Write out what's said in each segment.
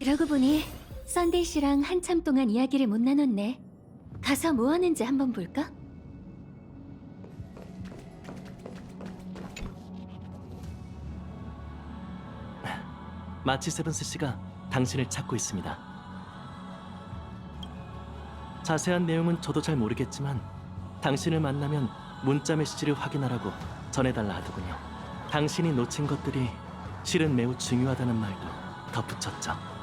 그러고 보니 썬데이 씨랑 한참 동안 이야기를 못 나눴네. 가서 뭐 하는지 한번 볼까? 마치 세븐스 씨가 당신을 찾고 있습니다. 자세한 내용은 저도 잘 모르겠지만 당신을 만나면 문자 메시지를 확인하라고 전해달라 하더군요. 당신이 놓친 것들이 실은 매우 중요하다는 말도 덧붙였죠.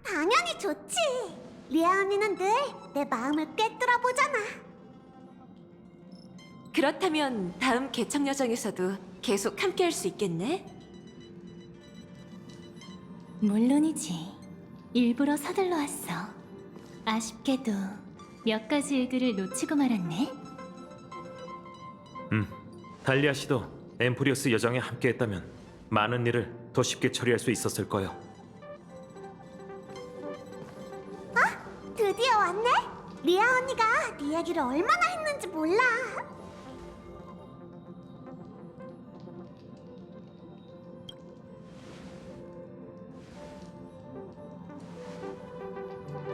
당연히 좋지. 리아 언니는 늘 내 마음을 꿰뚫어 보잖아. 그렇다면 다음 개척 여정에서도 계속 함께 할 수 있겠네? 물론이지. 일부러 서둘러 왔어. 아쉽게도 몇 가지 일들을 놓치고 말았네. 달리아 씨도 엠프리오스 여정에 함께했다면 많은 일을 더 쉽게 처리할 수 있었을 거예요. 드디어 왔네. 리아 언니가 네 얘기를 얼마나 했는지 몰라.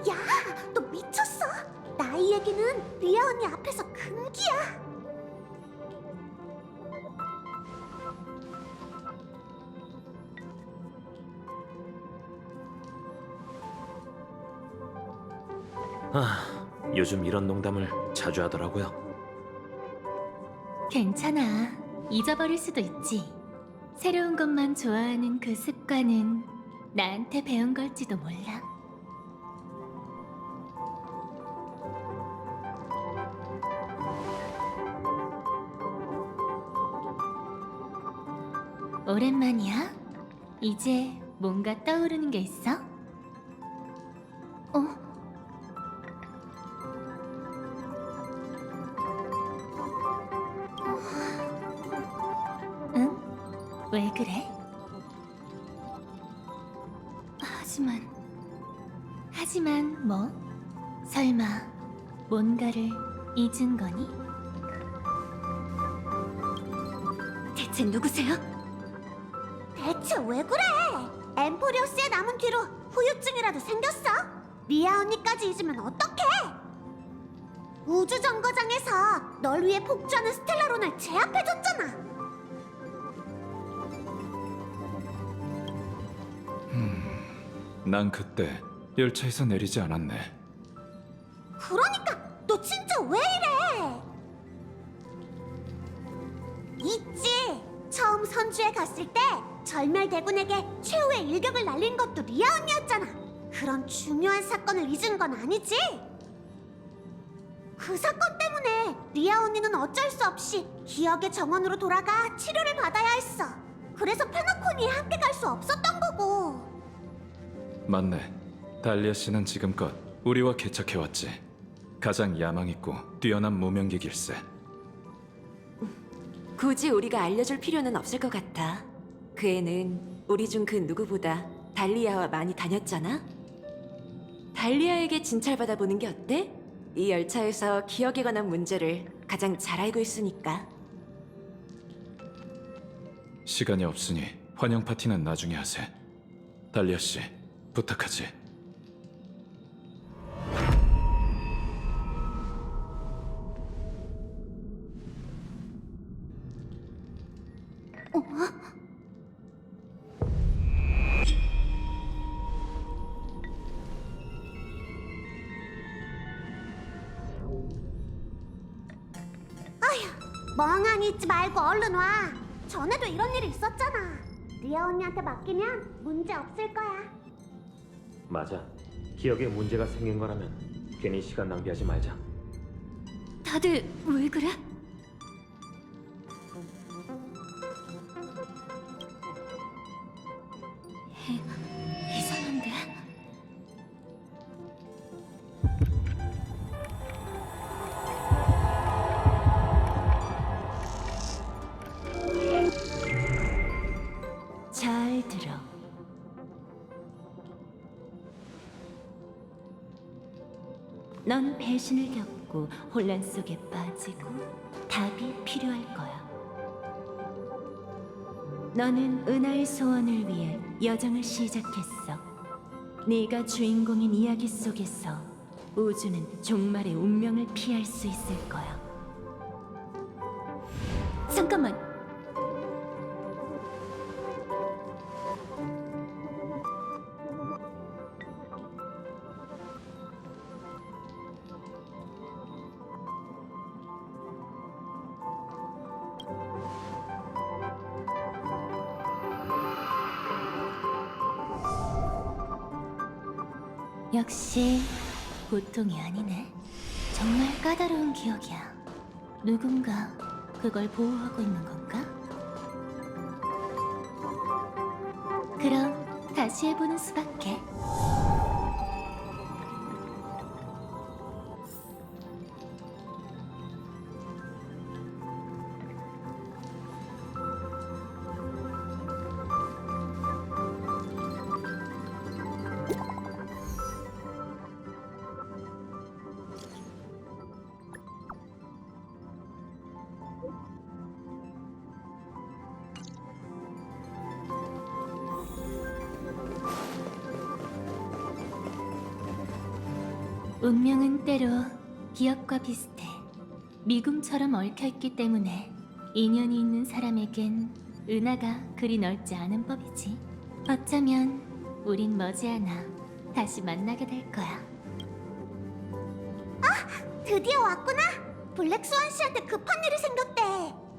야, 너 미쳤어? 나이 얘기는 리아 언니 앞에서 금기야. 요즘 이런 농담을 자주 하더라고요. 괜찮아. 잊어버릴 수도 있지. 새로운 것만 좋아하는 그 습관은 나한테 배운 걸지도 몰라. 오랜만이야? 이제 뭔가 떠오르는 게 있어? 어? 응? 왜 그래? 하지만 뭐? 설마 뭔가를 잊은 거니? 대체 누구세요? 대체 왜 그래? 엠포리오스에 남은 뒤로 후유증이라도 생겼어? 리아 언니까지 잊으면 어떡해? 우주 정거장에서 널 위해 폭주하는 스텔라론을 제압해줬잖아. 난 그때 열차에서 내리지 않았네. 그러니까 너 진짜 왜 이래? 있지. 처음 선주에 갔을 때 절멸대군에게 최후의 일격을 날린 것도 리아 언니였잖아. 그런 중요한 사건을 잊은 건 아니지? 그 사건 때문에 리아 언니는 어쩔 수 없이 기억의 정원으로 돌아가 치료를 받아야 했어. 그래서 페나코니에 함께 갈 수 없었던 거고. 맞네. 달리아 씨는 지금껏 우리와 개척해왔지. 가장 야망 있고 뛰어난 무명기길세. 굳이 우리가 알려줄 필요는 없을 것 같아. 그 애는 우리 중 그 누구보다 달리아와 많이 다녔잖아? 달리아에게 진찰받아 보는 게 어때? 이 열차에서 기억에 관한 문제를 가장 잘 알고 있으니까. 시간이 없으니 환영 파티는 나중에 하세. 달리아 씨, 부탁하지. 멍하니 있지 말고 얼른 와. 전에도 이런 일이 있었잖아. 리아 언니한테 맡기면 문제 없을 거야. 맞아. 기억에 문제가 생긴 거라면 괜히 시간 낭비하지 말자. 다들 왜 그래? 이상한데? 잘 들어. 넌 배신을 겪고 혼란 속에 빠지고 답이 필요할 거야. 너는 은하의 소원을 위해 여정을 시작했어. 네가 주인공인 이야기 속에서 우주는 종말의 운명을 피할 수 있을 거야. 잠깐만. 역시 보통이 아니네. 정말 까다로운 기억이야. 누군가 그걸 보호하고 있는 건가? 그럼 다시 해보는 수밖에. 운명은 때로 기억과 비슷해. 미궁처럼 얽혀있기 때문에 인연이 있는 사람에겐 은하가 그리 넓지 않은 법이지. 어쩌면 우린 머지않아 다시 만나게 될 거야. 드디어 왔구나. 블랙스완 씨한테 급한 일이 생겼대.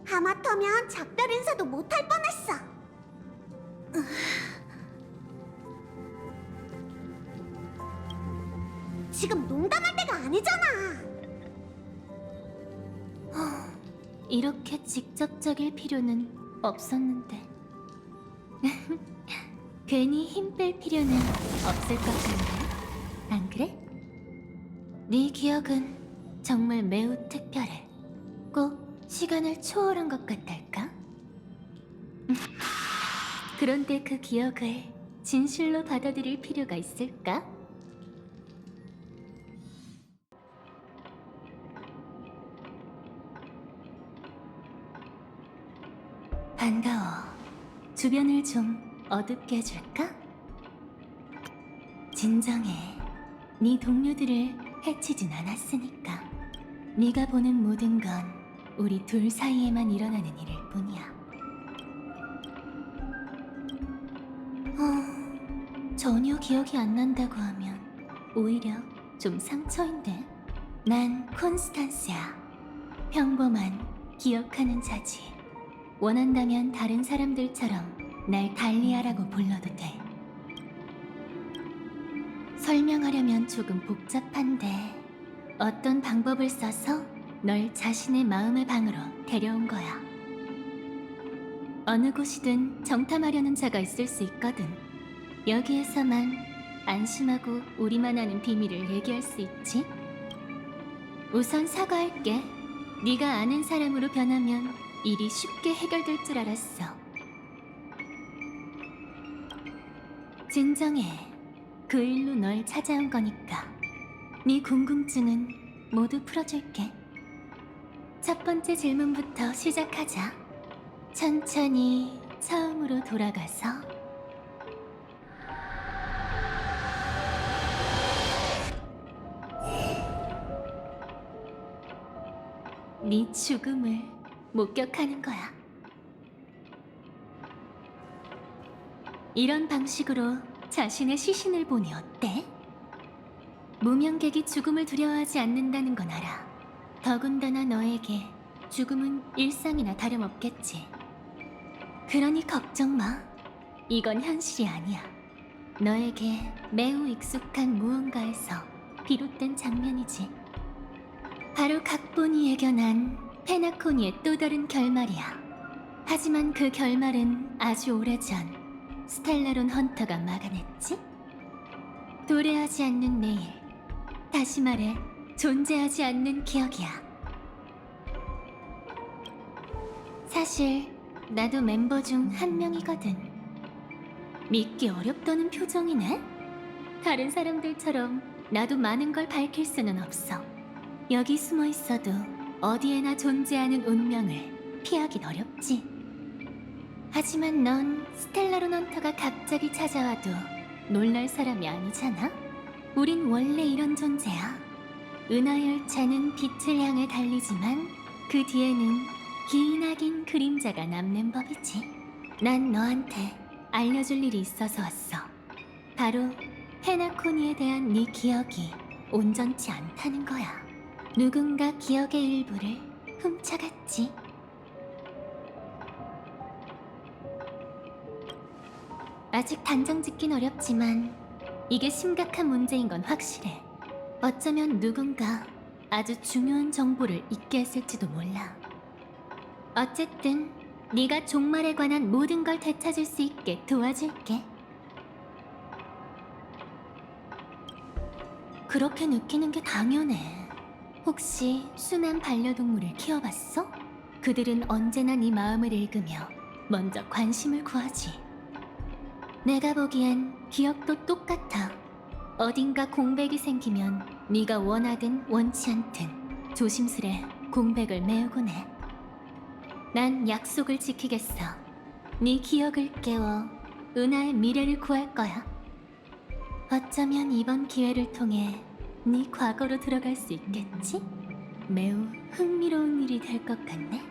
하마터면 작별 인사도 못할 뻔했어. 지금 농담할 때가 아니잖아. 이렇게 직접적일 필요는 없었는데. 괜히 힘 뺄 필요는 없을 것 같은데. 안 그래? 네 기억은 정말 매우 특별해. 꼭 시간을 초월한 것 같달까? 그런데 그 기억을 진실로 받아들일 필요가 있을까? 반가워. 주변을 좀 어둡게 해줄까? 진정해. 네 동료들을 해치진 않았으니까. 네가 보는 모든 건 우리 둘 사이에만 일어나는 일일 뿐이야. 전혀 기억이 안 난다고 하면 오히려 좀 상처인데. 난 콘스탄스야. 평범한 기억하는 자지. 원한다면 다른 사람들처럼 날 달리아라고 불러도 돼. 설명하려면 조금 복잡한데 어떤 방법을 써서 널 자신의 마음의 방으로 데려온 거야. 어느 곳이든 정탐하려는 자가 있을 수 있거든. 여기에서만 안심하고 우리만 아는 비밀을 얘기할 수 있지. 우선 사과할게. 네가 아는 사람으로 변하면 일이 쉽게 해결될 줄 알았어. 진정해. 그 일로 널 찾아온 거니까. 네 궁금증은 모두 풀어줄게. 첫 번째 질문부터 시작하자. 천천히 처음으로 돌아가서 네 죽음을 목격하는 거야. 이런 방식으로 자신의 시신을 보니 어때? 무명객이 죽음을 두려워하지 않는다는 건 알아. 더군다나 너에게 죽음은 일상이나 다름없겠지. 그러니 걱정 마. 이건 현실이 아니야. 너에게 매우 익숙한 무언가에서 비롯된 장면이지. 바로 각본이 예견한 페나코니의 또 다른 결말이야. 하지만 그 결말은 아주 오래전 스텔라론 헌터가 막아냈지? 도래하지 않는 내일, 다시 말해 존재하지 않는 기억이야. 사실 나도 멤버 중 한 명이거든. 믿기 어렵다는 표정이네. 다른 사람들처럼 나도 많은 걸 밝힐 수는 없어. 여기 숨어 있어도 어디에나 존재하는 운명을 피하긴 어렵지. 하지만 넌 스텔라론 헌터가 갑자기 찾아와도 놀랄 사람이 아니잖아. 우린 원래 이런 존재야. 은하열차는 빛을 향해 달리지만 그 뒤에는 기나긴 그림자가 남는 법이지. 난 너한테 알려줄 일이 있어서 왔어. 바로 페나코니에 대한 네 기억이 온전치 않다는 거야. 누군가 기억의 일부를 훔쳐갔지. 아직 단정 짓긴 어렵지만 이게 심각한 문제인 건 확실해. 어쩌면 누군가 아주 중요한 정보를 잊게 했을지도 몰라. 어쨌든 네가 종말에 관한 모든 걸 되찾을 수 있게 도와줄게. 그렇게 느끼는 게 당연해. 혹시 순한 반려동물을 키워봤어? 그들은 언제나 네 마음을 읽으며 먼저 관심을 구하지. 내가 보기엔 기억도 똑같아. 어딘가 공백이 생기면 네가 원하든 원치 않든 조심스레 공백을 메우곤 해. 난 약속을 지키겠어. 네 기억을 깨워 은하의 미래를 구할 거야. 어쩌면 이번 기회를 통해 네 과거로 들어갈 수 있겠지? 매우 흥미로운 일이 될 것 같네.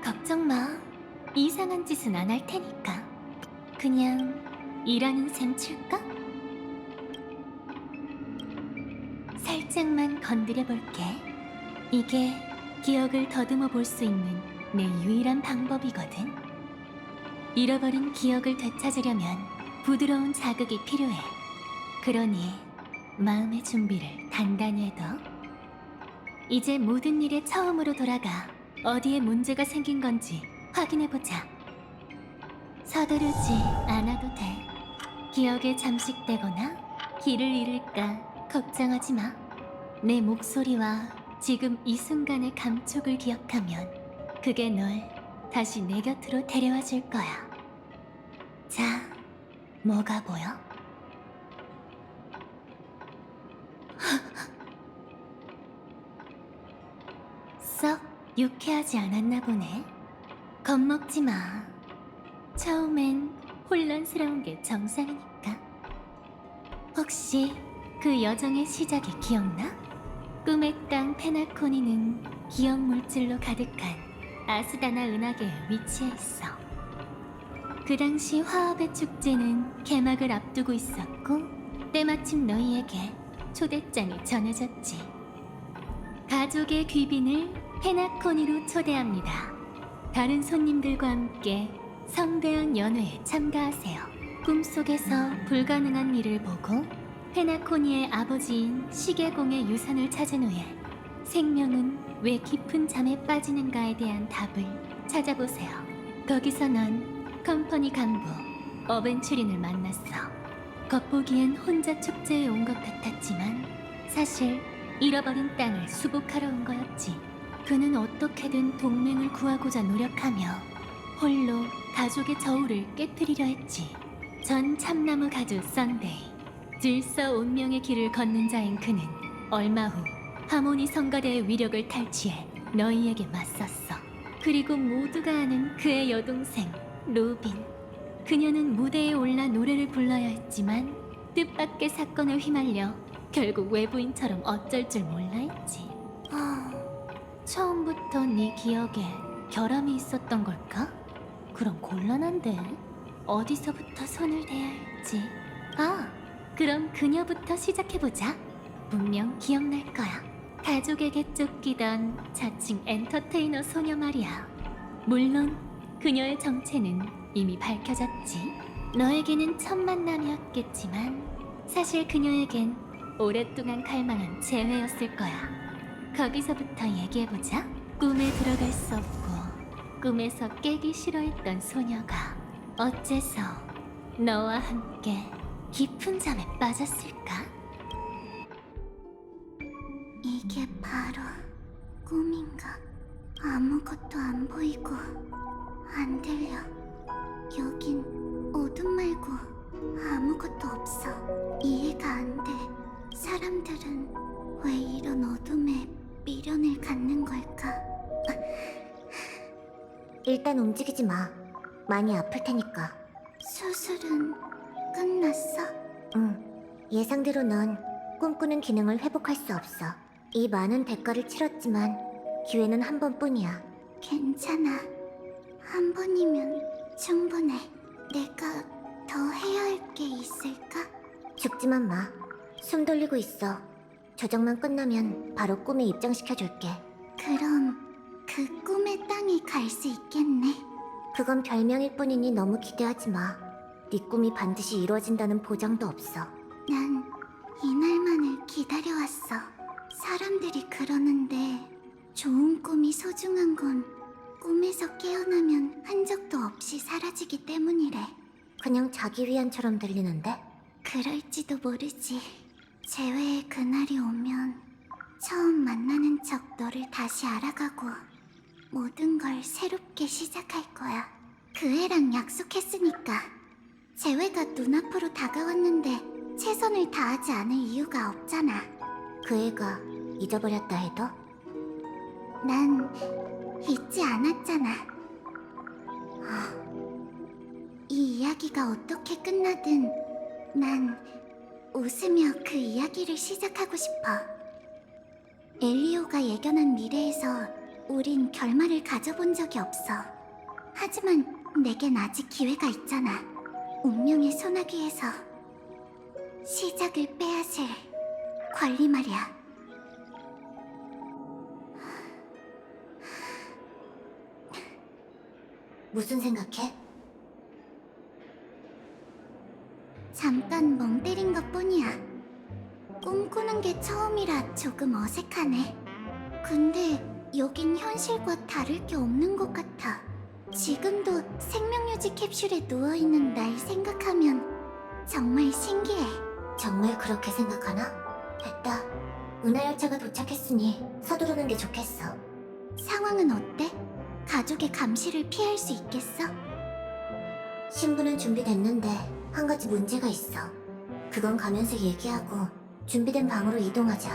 걱정 마. 이상한 짓은 안 할 테니까. 그냥 일하는 셈 칠까? 살짝만 건드려 볼게. 이게 기억을 더듬어 볼 수 있는 내 유일한 방법이거든. 잃어버린 기억을 되찾으려면 부드러운 자극이 필요해. 그러니 마음의 준비를 단단히 해둬. 이제 모든 일에 처음으로 돌아가 어디에 문제가 생긴 건지 확인해보자. 서두르지 않아도 돼. 기억에 잠식되거나 길을 잃을까 걱정하지 마. 내 목소리와 지금 이 순간의 감촉을 기억하면 그게 널 다시 내 곁으로 데려와 줄 거야. 자, 뭐가 보여? 썩 유쾌하지 않았나 보네. 겁먹지 마. 처음엔 혼란스러운 게 정상이니까. 혹시 그 여정의 시작이 기억나? 꿈의 땅 페나코니는 기억 물질로 가득한 아스다나 은하계에 위치해 있어. 그 당시 화합의 축제는 개막을 앞두고 있었고 때마침 너희에게 초대장이 전해졌지. 가족의 귀빈을 페나코니로 초대합니다. 다른 손님들과 함께 성대한 연회에 참가하세요. 꿈속에서 불가능한 일을 보고 페나코니의 아버지인 시계공의 유산을 찾은 후에 생명은 왜 깊은 잠에 빠지는가에 대한 답을 찾아보세요. 거기서 넌 컴퍼니 간부 어벤츄린을 만났어. 겉보기엔 혼자 축제에 온 것 같았지만 사실 잃어버린 땅을 수복하러 온 거였지. 그는 어떻게든 동맹을 구하고자 노력하며 홀로 가족의 저울을 깨뜨리려 했지. 전 참나무 가주 썬데이. 질서 운명의 길을 걷는 자인 그는 얼마 후 하모니 성가대의 위력을 탈취해 너희에게 맞섰어. 그리고 모두가 아는 그의 여동생 로빈. 그녀는 무대에 올라 노래를 불러야 했지만 뜻밖의 사건에 휘말려 결국 외부인처럼 어쩔 줄 몰라 했지. 처음부터 네 기억에 결함이 있었던 걸까? 그럼 곤란한데 어디서부터 손을 대야 할지. 그럼 그녀부터 시작해보자. 분명 기억날 거야. 가족에게 쫓기던 자칭 엔터테이너 소녀 말이야. 물론 그녀의 정체는 이미 밝혀졌지. 너에게는 첫 만남이었겠지만 사실 그녀에겐 오랫동안 갈망한 재회였을 거야. 거기서부터 얘기해보자. 꿈에 들어갈 수 없고 꿈에서 깨기 싫어했던 소녀가 어째서 너와 함께 깊은 잠에 빠졌을까? 이게 바로 꿈인가? 아무것도 안 보이고 안 들려. 여긴 어둠 말고 아무것도 없어. 이해가 안 돼. 사람들은 왜 이런 어둠에 미련을 갖는 걸까? 일단 움직이지 마. 많이 아플 테니까. 수술은 끝났어? 응. 예상대로 넌 꿈꾸는 기능을 회복할 수 없어. 이 많은 대가를 치렀지만 기회는 한 번뿐이야. 괜찮아. 한 번이면 충분해. 내가 더 해야 할 게 있을까? 죽지만 마. 숨 돌리고 있어. 조정만 끝나면 바로 꿈에 입장시켜줄게. 그럼 그 꿈의 땅에 갈 수 있겠네. 그건 별명일 뿐이니 너무 기대하지 마. 네 꿈이 반드시 이루어진다는 보장도 없어. 난 이날만을 기다려왔어. 사람들이 그러는데 좋은 꿈이 소중한 건 꿈에서 깨어나면 흔적도 없이 사라지기 때문이래. 그냥 자기 위안처럼 들리는데? 그럴지도 모르지. 재회의 그날이 오면 처음 만나는 척 너를 다시 알아가고 모든 걸 새롭게 시작할 거야. 그 애랑 약속했으니까. 재회가 눈앞으로 다가왔는데 최선을 다하지 않을 이유가 없잖아. 그 애가 잊어버렸다 해도? 난 잊지 않았잖아. 이 이야기가 어떻게 끝나든 난 웃으며 그 이야기를 시작하고 싶어. 엘리오가 예견한 미래에서 우린 결말을 가져본 적이 없어. 하지만 내겐 아직 기회가 있잖아. 운명의 소나기에서 시작을 빼앗을 권리 말이야. 무슨 생각해? 잠깐 멍 때린 것 뿐이야. 꿈꾸는 게 처음이라 조금 어색하네. 근데 여긴 현실과 다를 게 없는 것 같아. 지금도 생명유지 캡슐에 누워있는 날 생각하면 정말 신기해. 정말 그렇게 생각하나? 됐다. 은하열차가 도착했으니 서두르는 게 좋겠어. 상황은 어때? 가족의 감시를 피할 수 있겠어? 신부는 준비됐는데 한 가지 문제가 있어. 그건 가면서 얘기하고 준비된 방으로 이동하자.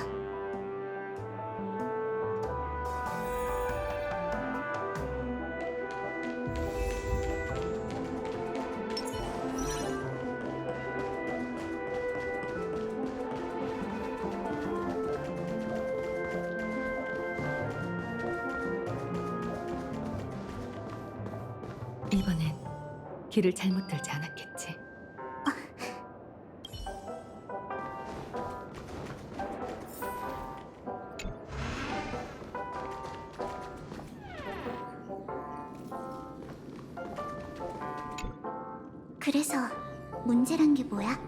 이번엔 길을 잘못 들지 않았겠지. 그래서 문제란 게 뭐야?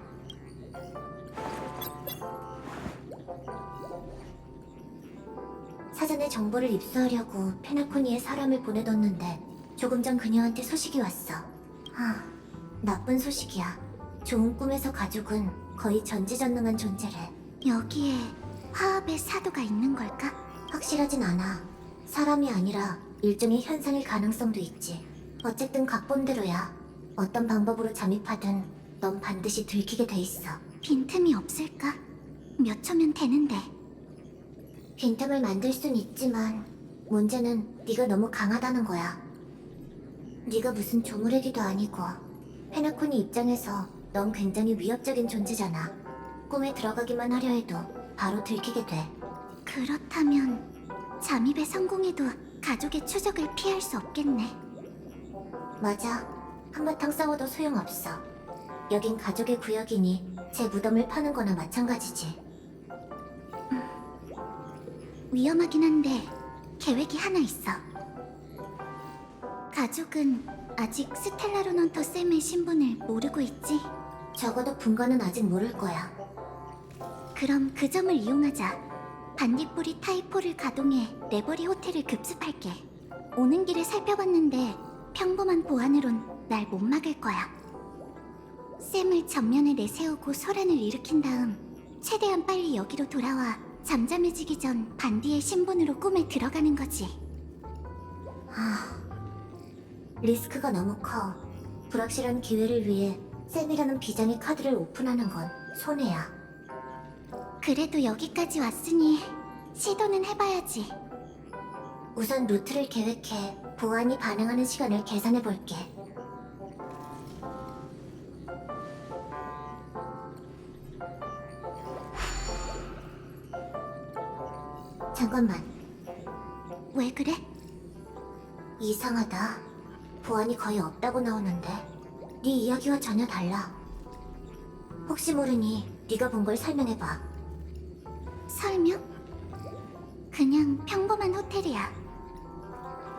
사전에 정보를 입수하려고 페나코니에 사람을 보내뒀는데 조금 전 그녀한테 소식이 왔어. 나쁜 소식이야. 좋은 꿈에서 가족은 거의 전지전능한 존재래. 여기에 화합의 사도가 있는 걸까? 확실하진 않아. 사람이 아니라 일종의 현상일 가능성도 있지. 어쨌든 각본대로야. 어떤 방법으로 잠입하든 넌 반드시 들키게 돼 있어. 빈틈이 없을까? 몇 초면 되는데. 빈틈을 만들 순 있지만 문제는 네가 너무 강하다는 거야. 네가 무슨 조무래기도 아니고 페나코니 입장에서 넌 굉장히 위협적인 존재잖아. 꿈에 들어가기만 하려 해도 바로 들키게 돼. 그렇다면 잠입에 성공해도 가족의 추적을 피할 수 없겠네. 맞아. 한바탕 싸워도 소용없어. 여긴 가족의 구역이니 제 무덤을 파는 거나 마찬가지지. 위험하긴 한데 계획이 하나 있어. 가족은 아직 스텔라로넌터 쌤의 신분을 모르고 있지? 적어도 분과는 아직 모를 거야. 그럼 그 점을 이용하자. 반딧불이 타이포를 가동해 레버리 호텔을 급습할게. 오는 길에 살펴봤는데 평범한 보안으론 날 못 막을 거야. 쌤을 전면에 내세우고 소란을 일으킨 다음 최대한 빨리 여기로 돌아와 잠잠해지기 전 반디의 신분으로 꿈에 들어가는 거지. 리스크가 너무 커. 불확실한 기회를 위해 쌤이라는 비장의 카드를 오픈하는 건 손해야. 그래도 여기까지 왔으니 시도는 해봐야지. 우선 루트를 계획해 보안이 반응하는 시간을 계산해볼게. 잠깐만. 왜 그래? 이상하다. 보안이 거의 없다고 나오는데 네 이야기와 전혀 달라. 혹시 모르니 네가 본 걸 설명해봐. 설명? 그냥 평범한 호텔이야.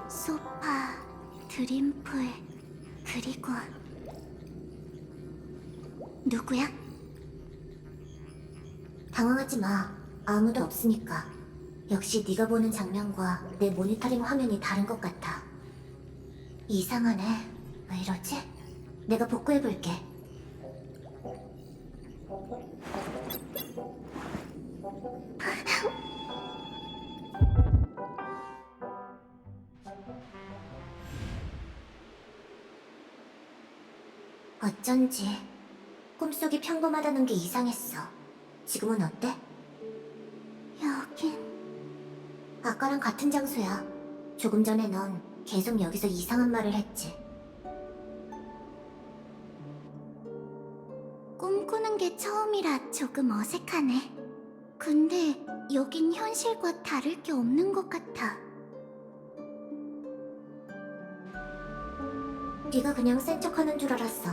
소파, 드림풀, 그리고 누구야? 당황하지 마. 아무도 없으니까. 역시 네가 보는 장면과 내 모니터링 화면이 다른 것 같아. 이상하네. 왜 이러지? 내가 복구해볼게. 어쩐지 꿈속이 평범하다는 게 이상했어. 지금은 어때? 여긴... 아까랑 같은 장소야. 조금 전에 넌 계속 여기서 이상한 말을 했지. 꿈꾸는 게 처음이라 조금 어색하네. 근데 여긴 현실과 다를 게 없는 것 같아. 네가 그냥 센 척하는 줄 알았어.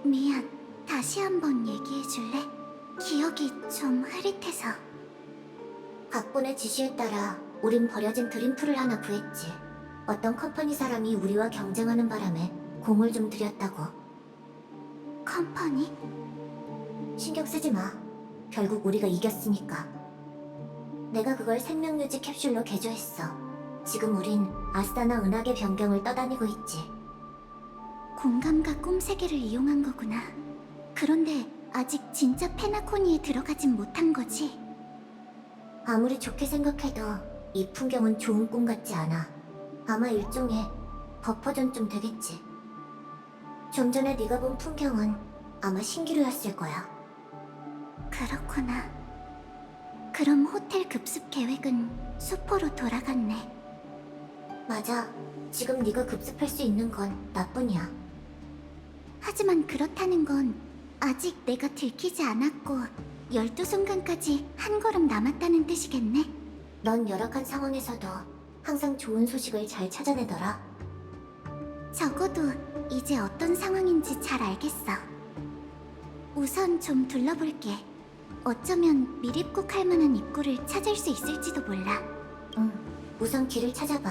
미안. 다시 한번 얘기해줄래? 기억이 좀 흐릿해서. 각본의 지시에 따라 우린 버려진 드림풀을 하나 구했지. 어떤 컴퍼니 사람이 우리와 경쟁하는 바람에 공을 좀 들였다고. 컴퍼니? 신경 쓰지 마. 결국 우리가 이겼으니까. 내가 그걸 생명유지 캡슐로 개조했어. 지금 우린 아스타나 은하계 변경을 떠다니고 있지. 공감과 꿈 세계를 이용한 거구나. 그런데 아직 진짜 페나코니에 들어가진 못한 거지? 아무리 좋게 생각해도 이 풍경은 좋은 꿈 같지 않아. 아마 일종의 버퍼존쯤 되겠지. 좀 전에 네가 본 풍경은 아마 신기루였을 거야. 그렇구나. 그럼 호텔 급습 계획은 수포로 돌아갔네. 맞아. 지금 네가 급습할 수 있는 건 나뿐이야. 하지만 그렇다는 건 아직 내가 들키지 않았고 12순간까지 한 걸음 남았다는 뜻이겠네? 넌 열악한 상황에서도 항상 좋은 소식을 잘 찾아내더라. 적어도 이제 어떤 상황인지 잘 알겠어. 우선 좀 둘러볼게. 어쩌면 미립국 할 만한 입구를 찾을 수 있을지도 몰라. 응, 우선 길을 찾아봐.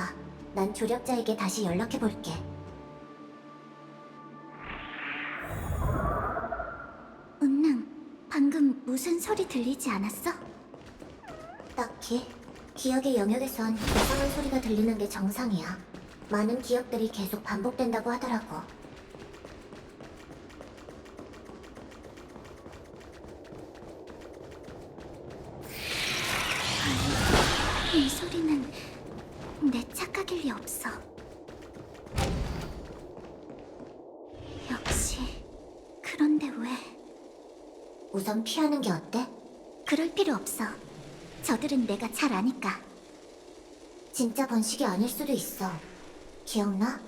난 조력자에게 다시 연락해볼게. 은랑, 방금 무슨 소리 들리지 않았어? 딱히. 기억의 영역에선 이상한 소리가 들리는 게 정상이야. 많은 기억들이 계속 반복된다고 하더라고. 아니, 이 소리는 내 착각일 리 없어. 역시. 그런데 왜? 우선 피하는 게 어때? 그럴 필요 없어. 저들은 내가 잘 아니까. 진짜 번식이 아닐 수도 있어. 기억나?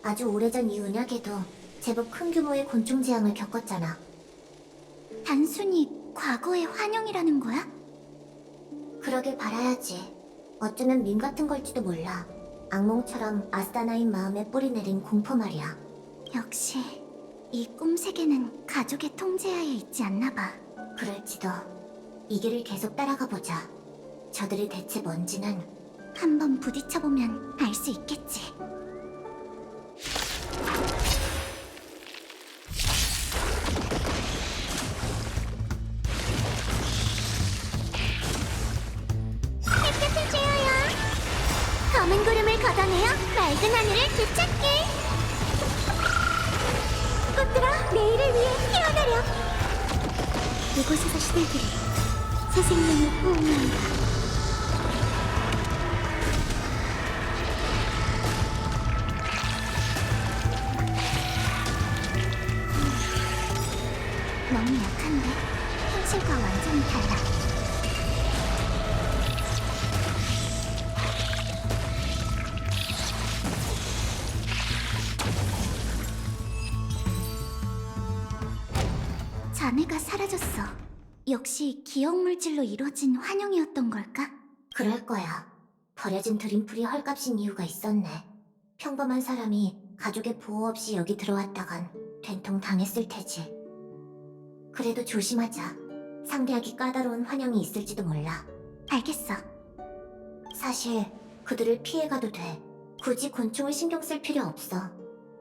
아주 오래전 이 은하계도 제법 큰 규모의 곤충 재앙을 겪었잖아. 단순히 과거의 환영이라는 거야? 그러길 바라야지. 어쩌면 밈 같은 걸지도 몰라. 악몽처럼 아스타나인 마음에 뿌리 내린 공포 말이야. 역시 이 꿈 세계는 가족의 통제하에 있지 않나 봐. 그럴지도. 이 길을 계속 따라가 보자. 저들이 대체 뭔지는 한번 부딪혀보면 알 수 있겠지. 햇볕을 쬐어요. 검은 구름을 걷어내어 맑은 하늘을 되찾게. 꽃들아, 내일을 위해 태어나렴. 이곳에서 시들들이 새 생명을 포옹한다. 현실과 완전히 달라. 자네가 사라졌어. 역시 기억물질로 이루어진 환영이었던 걸까? 그럴 거야. 버려진 드림풀이 헐값인 이유가 있었네. 평범한 사람이 가족의 보호 없이 여기 들어왔다간 된통 당했을 테지. 그래도 조심하자. 상대하기 까다로운 환영이 있을지도 몰라. 알겠어. 사실 그들을 피해가도 돼. 굳이 곤충을 신경 쓸 필요 없어.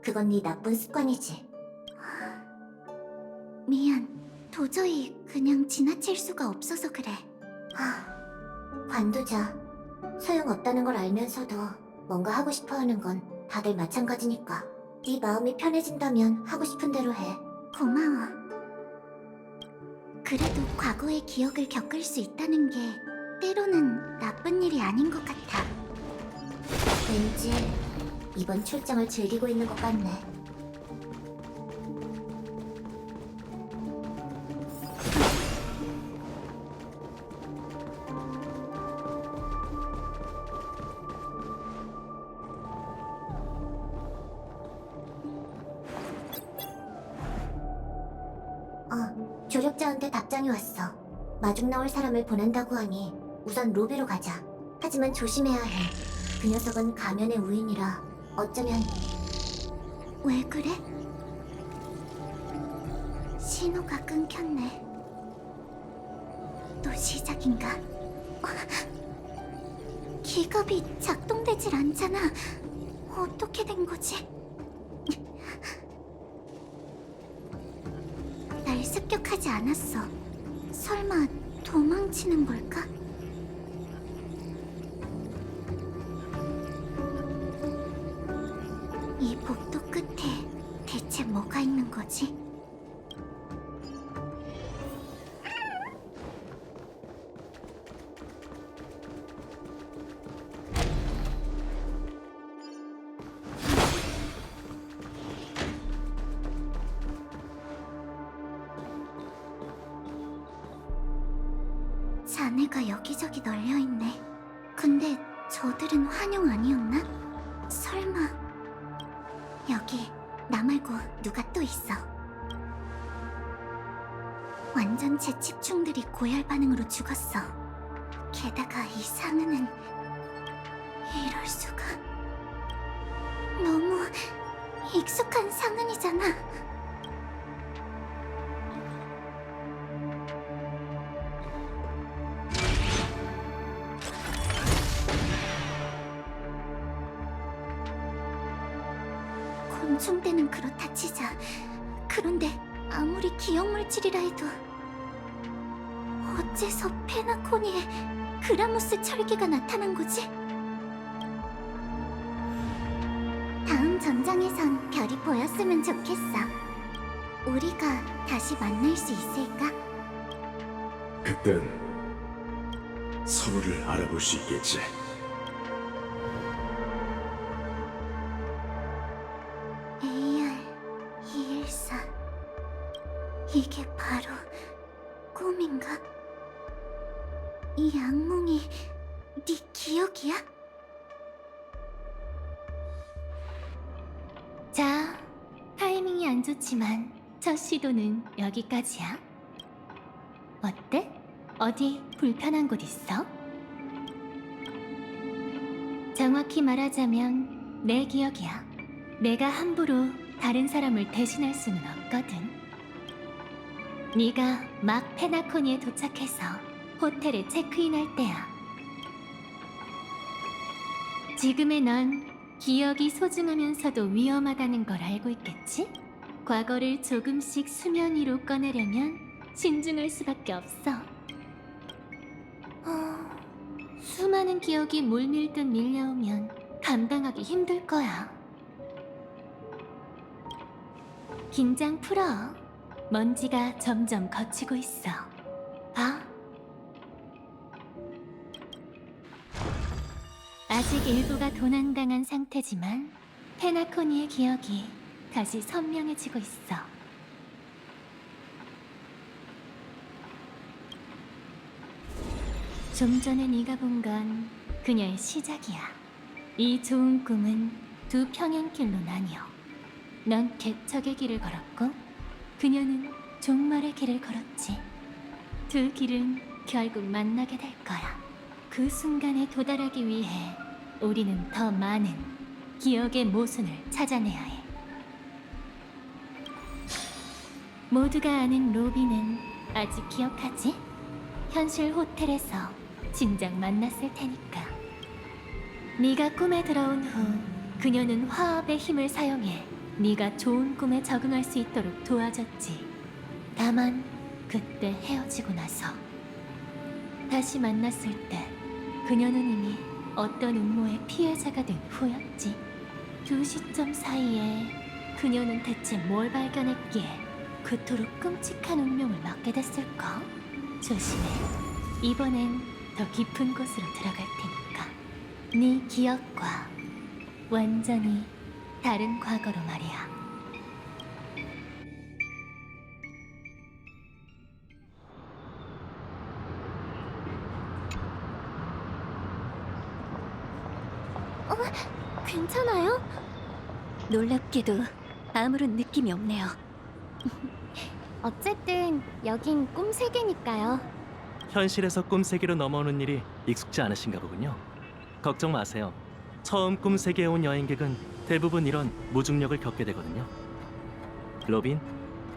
그건 네 나쁜 습관이지. 미안. 도저히 그냥 지나칠 수가 없어서 그래. 관두자. 소용없다는 걸 알면서도 뭔가 하고 싶어하는 건 다들 마찬가지니까. 네 마음이 편해진다면 하고 싶은 대로 해. 고마워. 그래도 과거의 기억을 겪을 수 있다는 게 때로는 나쁜 일이 아닌 것 같아. 왠지 이번 출장을 즐기고 있는 것 같네. 조력자한테 답장이 왔어. 마중 나올 사람을 보낸다고 하니 우선 로비로 가자. 하지만 조심해야 해. 그 녀석은 가면의 우인이라 어쩌면... 왜 그래? 신호가 끊겼네. 또 시작인가? 기갑이 작동되질 않잖아. 어떻게 된 거지? 날 습격하지 않았어. 설마 도망치는 걸까? 이 복도 끝에 대체 뭐가 있는 거지? 자네가 여기저기 널려있네. 근데 저들은 환영 아니었나? 설마... 여기 나 말고 누가 또 있어. 완전체 칩충들이 고열 반응으로 죽었어. 게다가 이 상은은... 이럴 수가... 너무 익숙한 상은이잖아. 곤충대는 그렇다 치자. 그런데 아무리 기억물질이라 해도 어째서 페나코니에 그라모스 철기가 나타난 거지? 다음 전장에선 별이 보였으면 좋겠어. 우리가 다시 만날 수 있을까? 그땐 서로를 알아볼 수 있겠지. AR-214 이게 바로 꿈인가? 이 악몽이 네 기억이야? 자, 타이밍이 안 좋지만 첫 시도는 여기까지야. 어때? 어디 불편한 곳 있어? 정확히 말하자면 내 기억이야. 내가 함부로 다른 사람을 대신할 수는 없거든. 네가 막 페나코니에 도착해서 호텔에 체크인할 때야. 지금의 넌 기억이 소중하면서도 위험하다는 걸 알고 있겠지? 과거를 조금씩 수면 위로 꺼내려면 신중할 수밖에 없어. 수많은 기억이 물밀듯 밀려오면 감당하기 힘들 거야. 긴장 풀어. 먼지가 점점 걷히고 있어. 봐. 아직 일부가 도난당한 상태지만 페나코니의 기억이 다시 선명해지고 있어. 좀 전에 네가 본 건 그녀의 시작이야. 이 좋은 꿈은 두 평행길로 나뉘어. 넌 개척의 길을 걸었고 그녀는 종말의 길을 걸었지. 두 길은 결국 만나게 될 거야. 그 순간에 도달하기 위해 우리는 더 많은 기억의 모순을 찾아내야 해. 모두가 아는 로비는 아직 기억하지? 현실 호텔에서 진작 만났을 테니까. 네가 꿈에 들어온 후 그녀는 화합의 힘을 사용해 네가 좋은 꿈에 적응할 수 있도록 도와줬지. 다만 그때 헤어지고 나서 다시 만났을 때 그녀는 이미 어떤 음모의 피해자가 된 후였지. 두 시점 사이에 그녀는 대체 뭘 발견했기에 그토록 끔찍한 운명을 맞게 됐을까? 조심해. 이번엔 더 깊은 곳으로 들어갈 테니까. 네 기억과 완전히 다른 과거로 말이야. 괜찮아요? 놀랍게도 아무런 느낌이 없네요. 어쨌든 여긴 꿈 세계니까요. 현실에서 꿈 세계로 넘어오는 일이 익숙지 않으신가 보군요. 걱정 마세요. 처음 꿈 세계에 온 여행객은 대부분 이런 무중력을 겪게 되거든요. 로빈,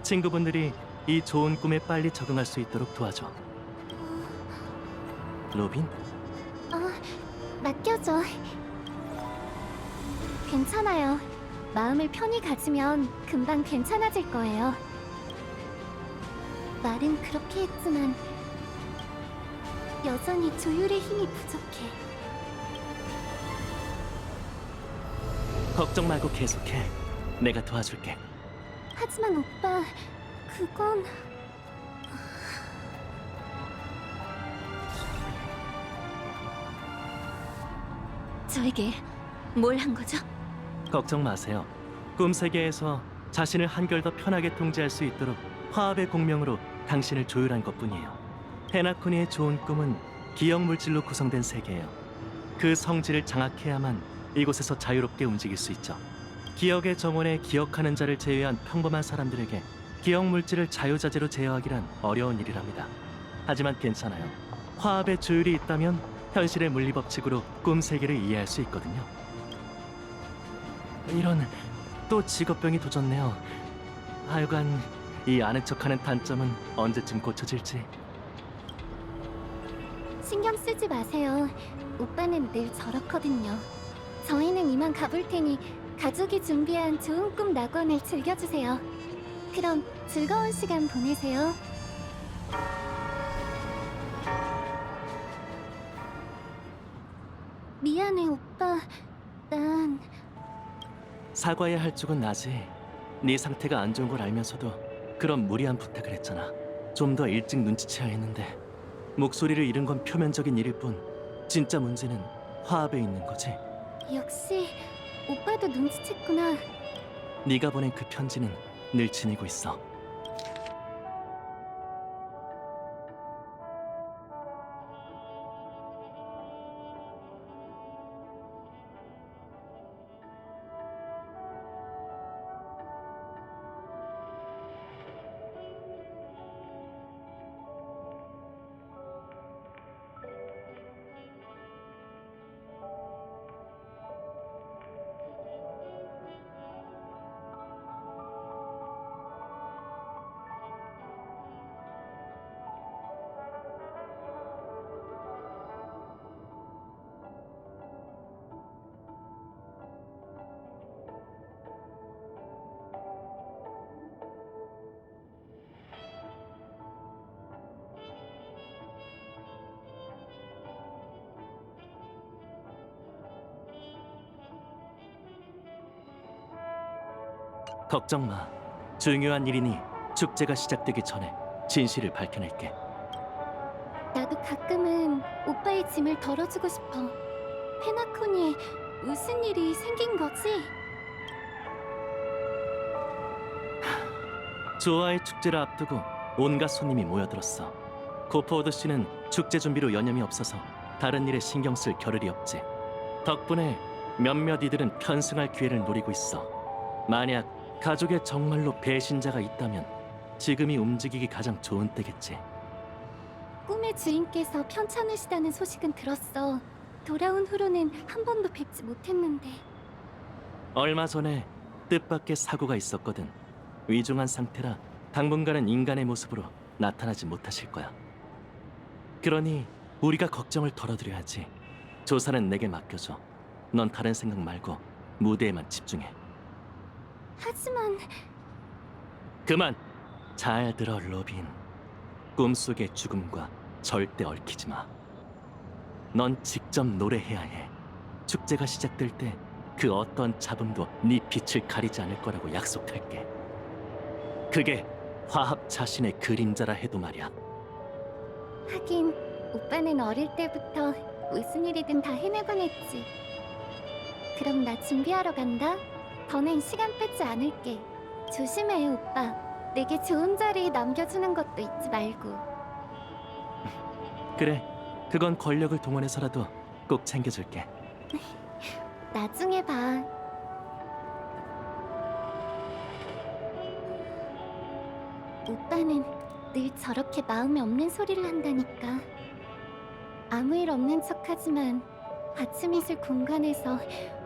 친구분들이 이 좋은 꿈에 빨리 적응할 수 있도록 도와줘. 로빈? 맡겨줘. 괜찮아요. 마음을 편히 가지면 금방 괜찮아질 거예요. 말은 그렇게 했지만 여전히 조율의 힘이 부족해. 걱정 말고 계속해. 내가 도와줄게. 하지만 오빠, 그건... 저에게 뭘 한 거죠? 걱정 마세요. 꿈 세계에서 자신을 한결 더 편하게 통제할 수 있도록 화합의 공명으로 당신을 조율한 것뿐이에요. 헤나코니의 좋은 꿈은 기억 물질로 구성된 세계예요. 그 성질을 장악해야만 이곳에서 자유롭게 움직일 수 있죠. 기억의 정원에 기억하는 자를 제외한 평범한 사람들에게 기억 물질을 자유자재로 제어하기란 어려운 일이랍니다. 하지만 괜찮아요. 화합의 조율이 있다면 현실의 물리법칙으로 꿈 세계를 이해할 수 있거든요. 이런, 또 직업병이 도졌네요. 하여간 이 아는 척하는 단점은 언제쯤 고쳐질지. 신경 쓰지 마세요. 오빠는 늘 저렇거든요. 저희는 이만 가볼 테니 가족이 준비한 좋은 꿈 낙원을 즐겨주세요. 그럼 즐거운 시간 보내세요. 미안해, 오빠. 난... 사과해야 할 쪽은 나지. 네 상태가 안 좋은 걸 알면서도 그런 무리한 부탁을 했잖아. 좀 더 일찍 눈치채야 했는데. 목소리를 잃은 건 표면적인 일일 뿐 진짜 문제는 화합에 있는 거지. 역시 오빠도 눈치챘구나. 네가 보낸 그 편지는 늘 지니고 있어. 걱정 마. 중요한 일이니 축제가 시작되기 전에 진실을 밝혀낼게. 나도 가끔은 오빠의 짐을 덜어주고 싶어. 페나코니에 무슨 일이 생긴 거지? 조아의 축제를 앞두고 온갖 손님이 모여들었어. 코포워드 씨는 축제 준비로 여념이 없어서 다른 일에 신경 쓸 겨를이 없지. 덕분에 몇몇 이들은 편승할 기회를 노리고 있어. 만약 가족에 정말로 배신자가 있다면 지금이 움직이기 가장 좋은 때겠지. 꿈의 주인께서 편찮으시다는 소식은 들었어. 돌아온 후로는 한 번도 뵙지 못했는데. 얼마 전에 뜻밖의 사고가 있었거든. 위중한 상태라 당분간은 인간의 모습으로 나타나지 못하실 거야. 그러니 우리가 걱정을 덜어드려야지. 조사는 내게 맡겨줘. 넌 다른 생각 말고 무대에만 집중해. 하지만 그만! 잘 들어, 로빈. 꿈속의 죽음과 절대 얽히지 마. 넌 직접 노래해야 해. 축제가 시작될 때 그 어떤 잡음도 네 빛을 가리지 않을 거라고 약속할게. 그게 화합 자신의 그림자라 해도 말이야. 하긴 오빠는 어릴 때부터 무슨 일이든 다 해내곤 했지. 그럼 나 준비하러 간다. 더는 시간 뺏지 않을게. 조심해, 오빠. 내게 좋은 자리 남겨주는 것도 잊지 말고. 그래, 그건 권력을 동원해서라도 꼭 챙겨줄게. 나중에 봐. 오빠는 늘 저렇게 마음에 없는 소리를 한다니까. 아무 일 없는 척하지만 아침 이슬 공간에서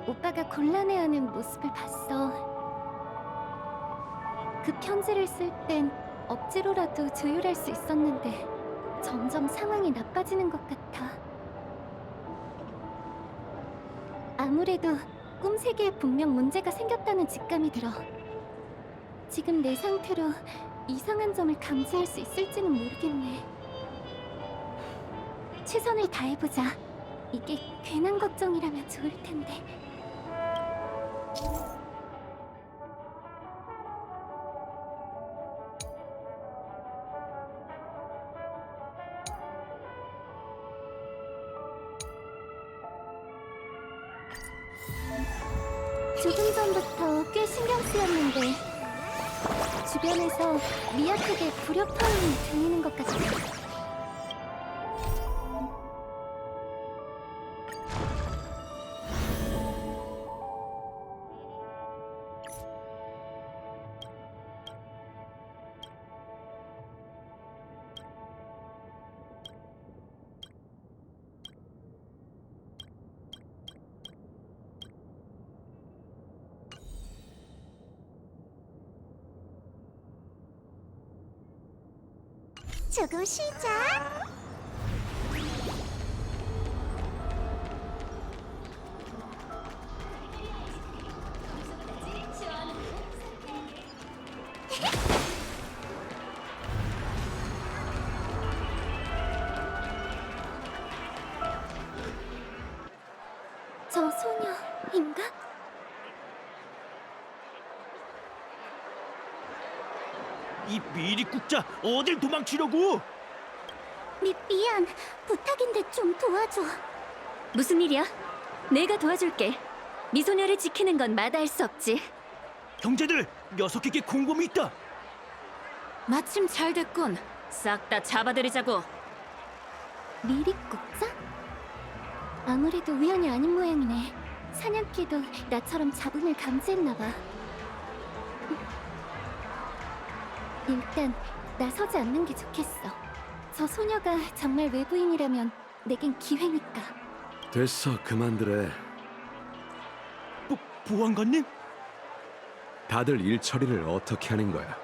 오빠가 곤란해하는 모습을 봤어. 그 편지를 쓸 땐 억지로라도 조율할 수 있었는데 점점 상황이 나빠지는 것 같아. 아무래도 꿈 세계에 분명 문제가 생겼다는 직감이 들어. 지금 내 상태로 이상한 점을 감지할 수 있을지는 모르겠네. 최선을 다해보자. 이게 괜한 걱정이라면 좋을 텐데. 조금 전부터 꽤 신경 쓰였는데 주변에서 미약하게 불협화음이 들리는 것 같아. 조금 쉬자. 저 소녀인가? 이 미리국자 어딜 도망치려고? 미안. 부탁인데 좀 도와줘. 무슨 일이야? 내가 도와줄게. 미소녀를 지키는 건 마다할 수 없지. 형제들, 녀석에게 공범이 있다. 마침 잘 됐군. 싹 다 잡아들이자고. 미리국자? 아무래도 우연이 아닌 모양이네. 사냥개도 나처럼 잡음을 감지했나봐. 일단 나서지 않는 게 좋겠어. 저 소녀가 정말 외부인이라면 내겐 기회니까. 됐어, 그만두래. 보안관님? 다들 일 처리를 어떻게 하는 거야?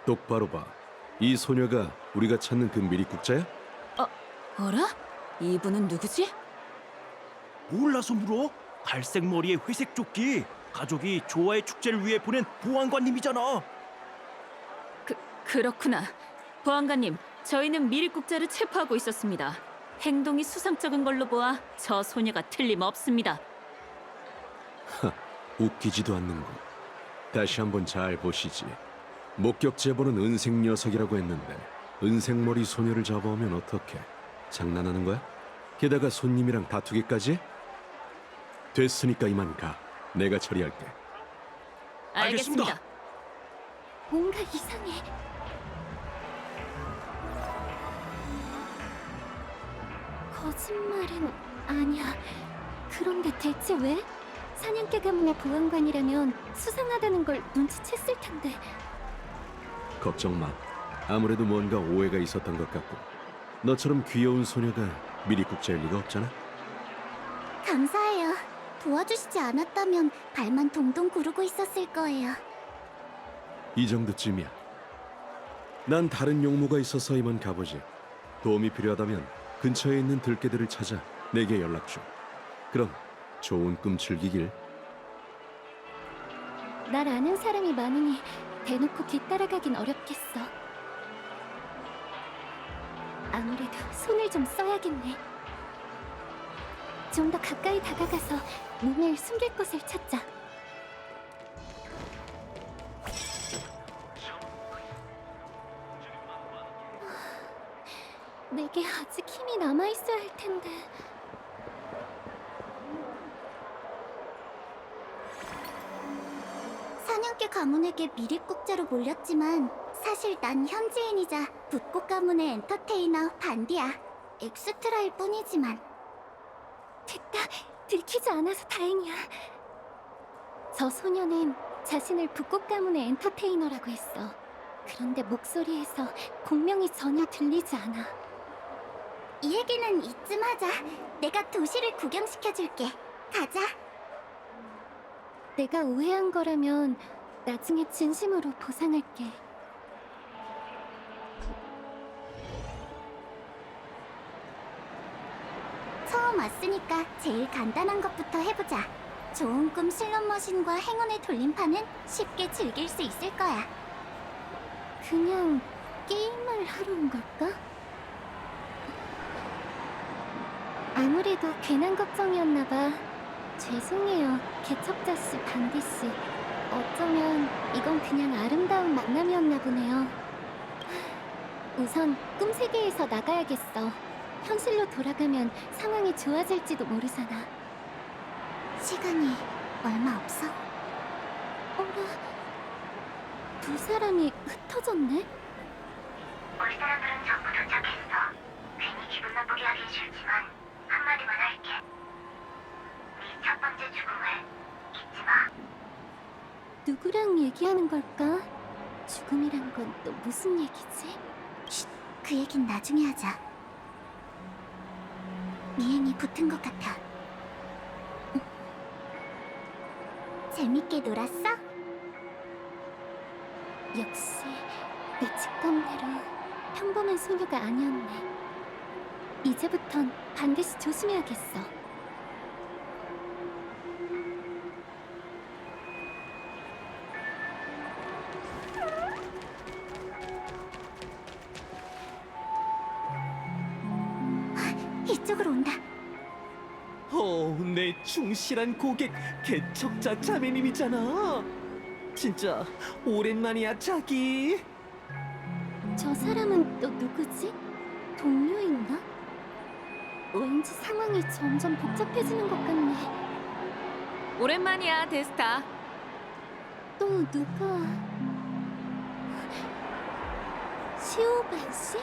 똑바로 봐. 이 소녀가 우리가 찾는 그 미리국자야? 어라? 이분은 누구지? 몰라서 물어? 갈색 머리에 회색 조끼. 가족이 조화의 축제를 위해 보낸 보안관님이잖아. 그렇구나. 보안관님, 저희는 미리국자를 체포하고 있었습니다. 행동이 수상쩍은 걸로 보아 저 소녀가 틀림없습니다. 웃기지도 않는 거. 다시 한번 잘 보시지. 목격 제보는 은색 녀석이라고 했는데 은색머리 소녀를 잡아오면 어떡해? 장난하는 거야? 게다가 손님이랑 다투기까지? 됐으니까 이만 가. 내가 처리할게. 알겠습니다. 뭔가 이상해. 거짓말은 아니야. 그런데 대체 왜? 사냥개 가문의 보안관이라면 수상하다는 걸 눈치챘을 텐데. 걱정 마. 아무래도 뭔가 오해가 있었던 것 같고. 너처럼 귀여운 소녀가 미리국자일 리가 없잖아. 감사해요. 도와주시지 않았다면 발만 동동 구르고 있었을 거예요. 이 정도쯤이야. 난 다른 용무가 있어서 이만 가보지. 도움이 필요하다면 근처에 있는 들개들을 찾아 내게 연락 줘. 그럼 좋은 꿈 즐기길. 날 아는 사람이 많으니 대놓고 뒤따라가긴 어렵겠어. 아무래도 손을 좀 써야겠네. 좀 더 가까이 다가가서 눈을 숨길 곳을 찾자. 내게 아직 힘이 남아있어야 할 텐데. 사냥개 가문에게 미립국자로 몰렸지만 사실 난 현지인이자 북꽃 가문의 엔터테이너 반디야. 엑스트라일 뿐이지만. 됐다. 들키지 않아서 다행이야. 저 소녀는 자신을 북꽃 가문의 엔터테이너라고 했어. 그런데 목소리에서 공명이 전혀 들리지 않아. 이 얘기는 이쯤 하자. 내가 도시를 구경시켜줄게. 가자. 내가 오해한 거라면 나중에 진심으로 보상할게. 처음 왔으니까 제일 간단한 것부터 해보자. 좋은 꿈 슬롯머신과 행운의 돌림판은 쉽게 즐길 수 있을 거야. 그냥 게임을 하러 온 걸까? 아무래도 괜한 걱정이었나 봐. 죄송해요, 개척자씨 반디씨. 어쩌면 이건 그냥 아름다운 만남이었나 보네요. 우선 꿈 세계에서 나가야겠어. 현실로 돌아가면 상황이 좋아질지도 모르잖아. 시간이 얼마 없어. 어라, 두 사람이 흩어졌네? 우리 사람들은 전부 도착했어. 괜히 기분 나쁘게 하긴 싫지만 한마디만 할게. 네 첫 번째 죽음을 잊지 마. 누구랑 얘기하는 걸까? 죽음이란 건 또 무슨 얘기지? 쉿, 그 얘긴 나중에 하자. 미행이 붙은 것 같아. 재밌게 놀았어? 역시 내 직감대로 평범한 소녀가 아니었네. 이제부턴 반드시 조심해야겠어. 이쪽으로 온다. 내 충실한 고객 개척자 자매님이잖아. 진짜 오랜만이야, 자기. 저 사람은 또 누구지? 동료인가? 왠지 상황이 점점 복잡해지는 것 같네. 오랜만이야, 데스타. 또 누가... 시오반 씨?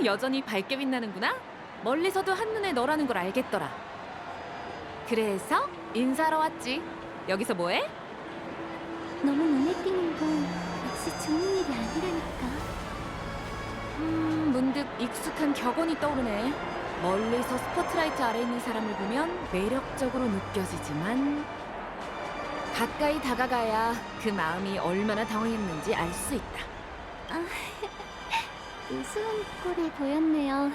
여전히 밝게 빛나는구나. 멀리서도 한눈에 너라는 걸 알겠더라. 그래서 인사하러 왔지. 여기서 뭐해? 너무 눈에 띄는 건 역시 좋은 일이 아니라니까. 문득 익숙한 격언이 떠오르네. 멀리서 스포트라이트 아래 있는 사람을 보면 매력적으로 느껴지지만 가까이 다가가야 그 마음이 얼마나 당황했는지 알 수 있다. 우스운 꼴을 보였네요.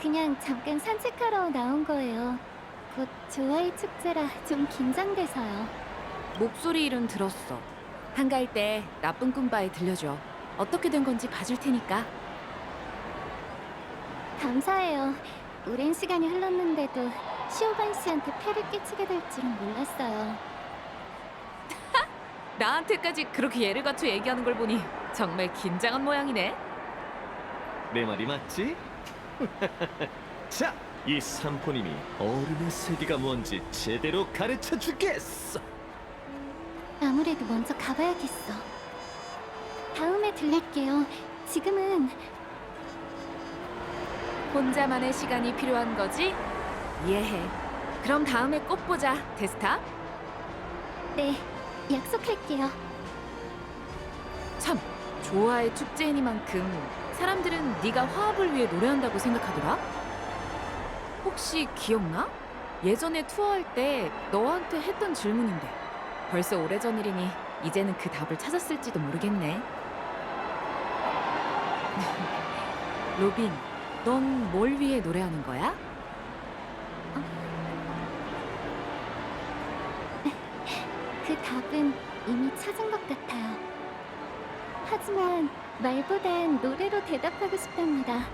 그냥 잠깐 산책하러 나온 거예요. 곧 조아의 축제라 좀 긴장돼서요. 목소리 일은 들었어. 한가할 때 나쁜 꿈바에 들려줘. 어떻게 된 건지 봐줄 테니까. 감사해요. 오랜 시간이 흘렀는데도 시오반 씨한테 폐를 끼치게 될 줄은 몰랐어요. 나한테까지 그렇게 예를 갖춰 얘기하는 걸 보니 정말 긴장한 모양이네. 내 말이 맞지? 자, 이 삼포님이 어른의 세계가 뭔지 제대로 가르쳐 주겠어. 아무래도 먼저 가봐야겠어. 다음에 들릴게요. 지금은... 혼자만의 시간이 필요한 거지? 이해해. 그럼 다음에 꼭 보자, 데스타. 네, 약속할게요. 참, 조화의 축제이니만큼 사람들은 네가 화합을 위해 노래한다고 생각하더라? 혹시 기억나? 예전에 투어할 때 너한테 했던 질문인데 벌써 오래전 일이니 이제는 그 답을 찾았을지도 모르겠네. 로빈, 넌 뭘 위해 노래하는 거야? 그 답은 이미 찾은 것 같아요. 하지만 말보단 노래로 대답하고 싶답니다.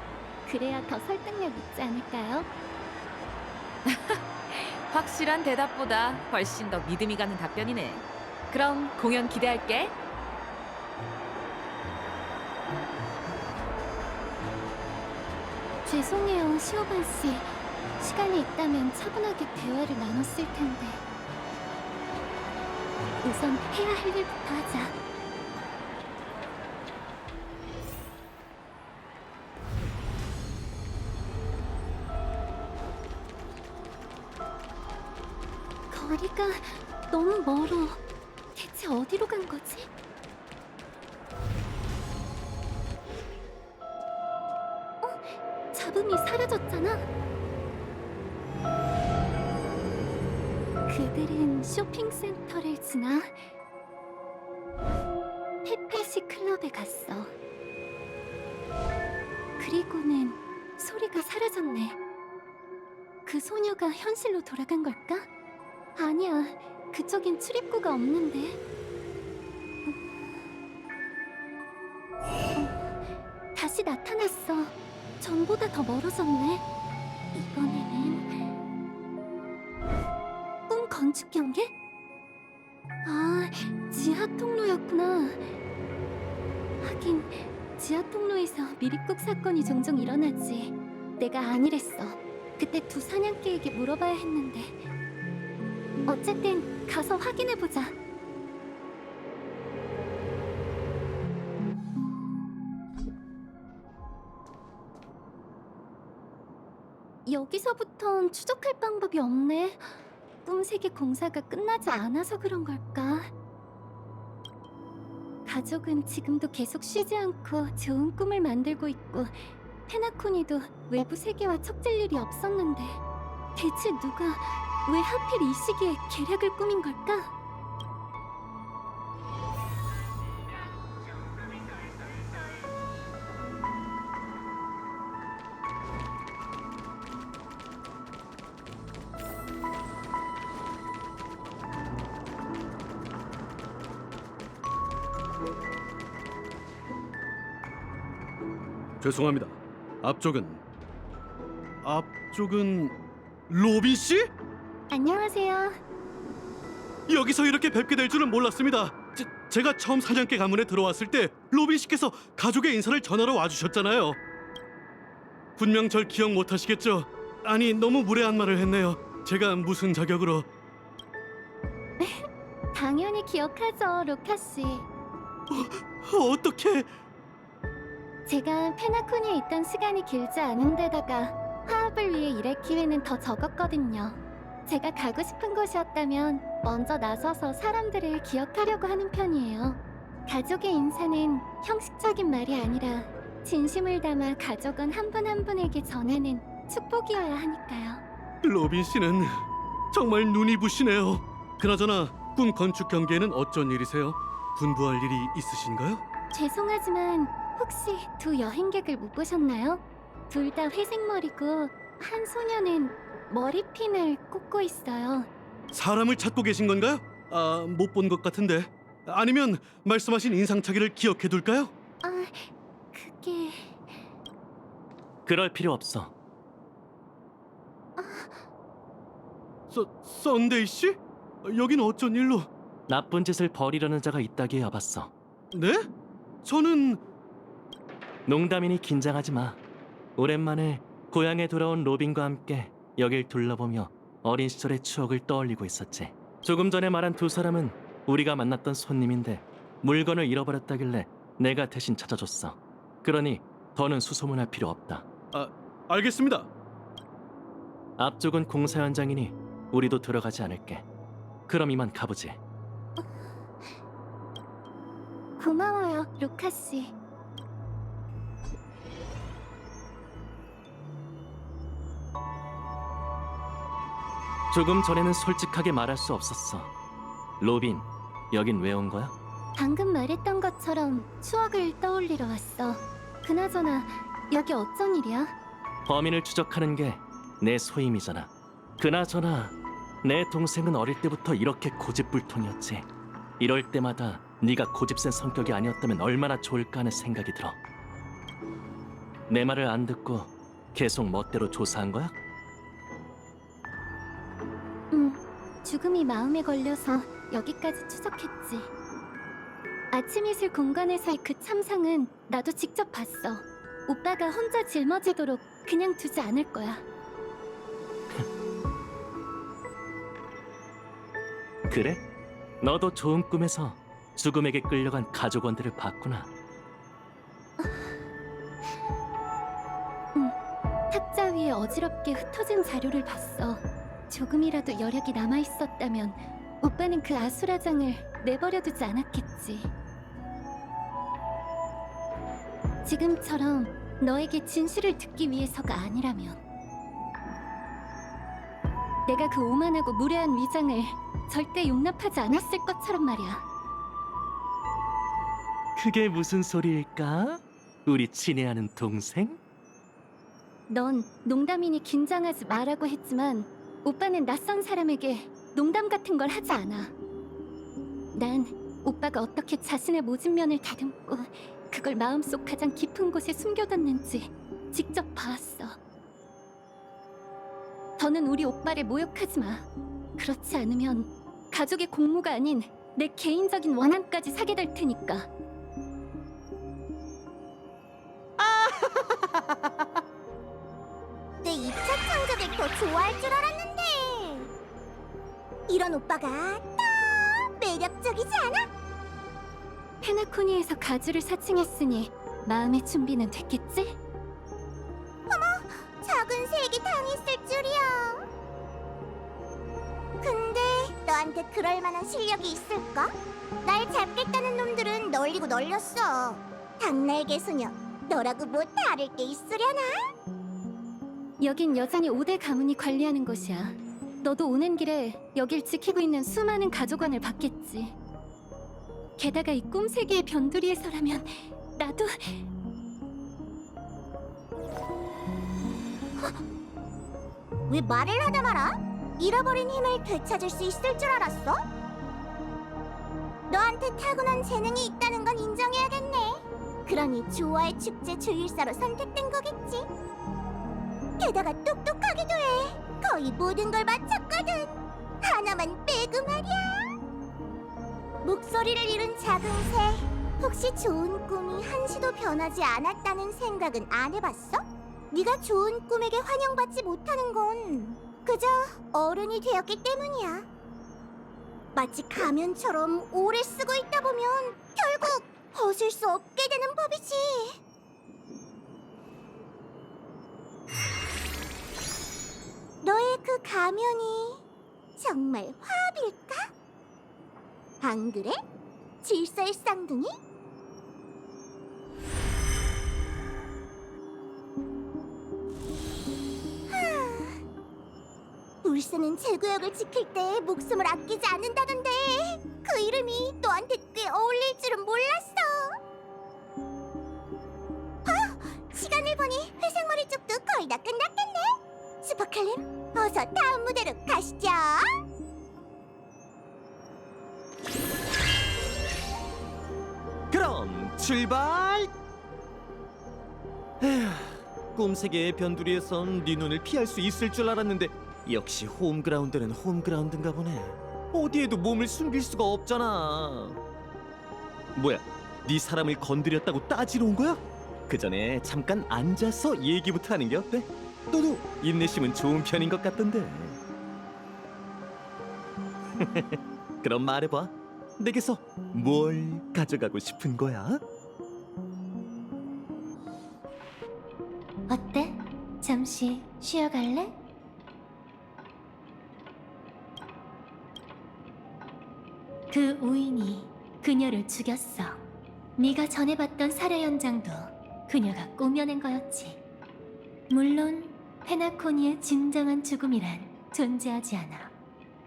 그래야 더 설득력 있지 않을까요? 확실한 대답보다 훨씬 더 믿음이 가는 답변이네. 그럼 공연 기대할게. 죄송해요, 시오반 씨. 시간이 있다면 차분하게 대화를 나눴을 텐데. 우선 해야 할 일부터 하자. 거리가 너무 멀어. 대체 어디로 간 거지? 잡음이 사라졌잖아. 그들은 쇼핑센터를 지나 페페시 클럽에 갔어. 그리고는 소리가 사라졌네. 그 소녀가 현실로 돌아간 걸까? 아니야, 그쪽엔 출입구가 없는데. 다시 나타났어. 전보다 더 멀어졌네. 이번에는 꿈 건축 경계? 아, 지하 통로였구나. 하긴 지하 통로에서 미립국 사건이 종종 일어나지. 내가 아니랬어. 그때 두 사냥개에게 물어봐야 했는데. 어쨌든 가서 확인해보자. 여기서부턴 추적할 방법이 없네. 꿈세계 공사가 끝나지 않아서 그런 걸까? 가족은 지금도 계속 쉬지 않고 좋은 꿈을 만들고 있고 페나코니도 외부 세계와 척질 일이 없었는데 대체 누가 왜 하필 이 시기에 계략을 꾸민 걸까? 죄송합니다. 앞쪽은 로빈 씨? 안녕하세요. 여기서 이렇게 뵙게 될 줄은 몰랐습니다. 제가 처음 사냥개 가문에 들어왔을 때 로빈 씨께서 가족의 인사를 전하러 와주셨잖아요. 분명 절 기억 못하시겠죠? 아니, 너무 무례한 말을 했네요. 제가 무슨 자격으로? 당연히 기억하죠, 로카 씨. 어떻게? 제가 페나코니에 있던 시간이 길지 않은 데다가 화합을 위해 일할 기회는 더 적었거든요. 제가 가고 싶은 곳이었다면 먼저 나서서 사람들을 기억하려고 하는 편이에요. 가족의 인사는 형식적인 말이 아니라 진심을 담아 가족은 한 분 한 분에게 전하는 축복이어야 하니까요. 로빈 씨는 정말 눈이 부시네요. 그나저나 꿈 건축 경기에는 어쩐 일이세요? 분부할 일이 있으신가요? 죄송하지만 혹시 두 여행객을 못 보셨나요? 둘 다 회색머리고 한 소녀는 머리핀을 꽂고 있어요. 사람을 찾고 계신 건가요? 아, 못 본 것 같은데. 아니면 말씀하신 인상착의를 기억해둘까요? 아, 그게... 그럴 필요 없어. 썬데이 씨? 여긴 어쩐 일로? 나쁜 짓을 벌이려는 자가 있다기에 와봤어. 네? 저는... 농담이니 긴장하지 마. 오랜만에 고향에 돌아온 로빈과 함께 여길 둘러보며 어린 시절의 추억을 떠올리고 있었지. 조금 전에 말한 두 사람은 우리가 만났던 손님인데 물건을 잃어버렸다길래 내가 대신 찾아줬어. 그러니 더는 수소문할 필요 없다. 알겠습니다. 앞쪽은 공사 현장이니 우리도 들어가지 않을게. 그럼 이만 가보지. 고마워요, 루카 씨. 조금 전에는 솔직하게 말할 수 없었어. 로빈, 여긴 왜 온 거야? 방금 말했던 것처럼 추억을 떠올리러 왔어. 그나저나 여기 어쩐 일이야? 범인을 추적하는 게 내 소임이잖아. 그나저나 내 동생은 어릴 때부터 이렇게 고집불통이었지. 이럴 때마다 네가 고집센 성격이 아니었다면 얼마나 좋을까 하는 생각이 들어. 내 말을 안 듣고 계속 멋대로 조사한 거야? 죽음이 마음에 걸려서 여기까지 추적했지. 아침 이슬 공간에서의 그 참상은 나도 직접 봤어. 오빠가 혼자 짊어지도록 그냥 두지 않을 거야. 그래? 너도 좋은 꿈에서 죽음에게 끌려간 가족원들을 봤구나. 탁자 위에 어지럽게 흩어진 자료를 봤어. 조금이라도 여력이 남아있었다면 오빠는 그 아수라장을 내버려두지 않았겠지. 지금처럼 너에게 진실을 듣기 위해서가 아니라면. 내가 그 오만하고 무례한 위장을 절대 용납하지 않았을 것처럼 말이야. 그게 무슨 소리일까? 우리 친애하는 동생? 넌 농담이니 긴장하지 마라고 했지만 오빠는 낯선 사람에게 농담 같은 걸 하지 않아. 난 오빠가 어떻게 자신의 모진 면을 다듬고 그걸 마음속 가장 깊은 곳에 숨겨뒀는지 직접 봐왔어. 더는 우리 오빠를 모욕하지 마. 그렇지 않으면 가족의 공무가 아닌 내 개인적인 원한까지 사게 될 테니까. 내 2차 창작을 더 좋아할 줄 알았는데 이런 오빠가 딱 매력적이지 않아? 페나코니에서 가주를 사칭했으니 마음의 준비는 됐겠지? 작은 색이 당했을 줄이야. 근데 너한테 그럴 만한 실력이 있을까? 날 잡겠다는 놈들은 널리고 널렸어. 닭날개 소녀, 너라고 뭐 다를 게 있으려나? 여긴 여전히 5대 가문이 관리하는 곳이야. 너도 오는 길에 여길 지키고 있는 수많은 가족원을 봤겠지. 게다가 이 꿈세계의 변두리에서라면 나도... 왜 말을 하다 말아? 잃어버린 힘을 되찾을 수 있을 줄 알았어? 너한테 타고난 재능이 있다는 건 인정해야겠네. 그러니 조화의 축제 주일사로 선택된 거겠지. 게다가 똑똑하기도 해. 거의 모든 걸 마쳤거든. 하나만 빼고 말이야. 목소리를 잃은 작은 새, 혹시 좋은 꿈이 한시도 변하지 않았다는 생각은 안 해봤어? 네가 좋은 꿈에게 환영받지 못하는 건 그저 어른이 되었기 때문이야. 마치 가면처럼 오래 쓰고 있다 보면 결국 벗을 수 없게 되는 법이지. 너의 그 가면이 정말 화합일까? 안 그래? 질서의 쌍둥이? 울스는 제구역을 지킬 때 목숨을 아끼지 않는다던데 그 이름이 너한테 꽤 어울릴 줄은 몰랐어. 시간을 보니 회색머리 쪽도 거의 다 끝났겠네. 슈퍼칼림, 어서 다음 무대로 가시죠. 그럼 출발! 에휴, 꿈세계의 변두리에선 네 눈을 피할 수 있을 줄 알았는데 역시 홈그라운드는 홈그라운드인가 보네. 어디에도 몸을 숨길 수가 없잖아. 뭐야, 네 사람을 건드렸다고 따지러 온 거야? 그 전에 잠깐 앉아서 얘기부터 하는 게 어때? 너도 인내심은 좋은 편인 것 같던데. 그럼 말해봐. 내게서 뭘 가져가고 싶은 거야? 어때? 잠시 쉬어갈래? 그 우인이 그녀를 죽였어. 네가 전에 봤던 살해 현장도 그녀가 꾸며낸 거였지. 물론 페나코니의 진정한 죽음이란 존재하지 않아.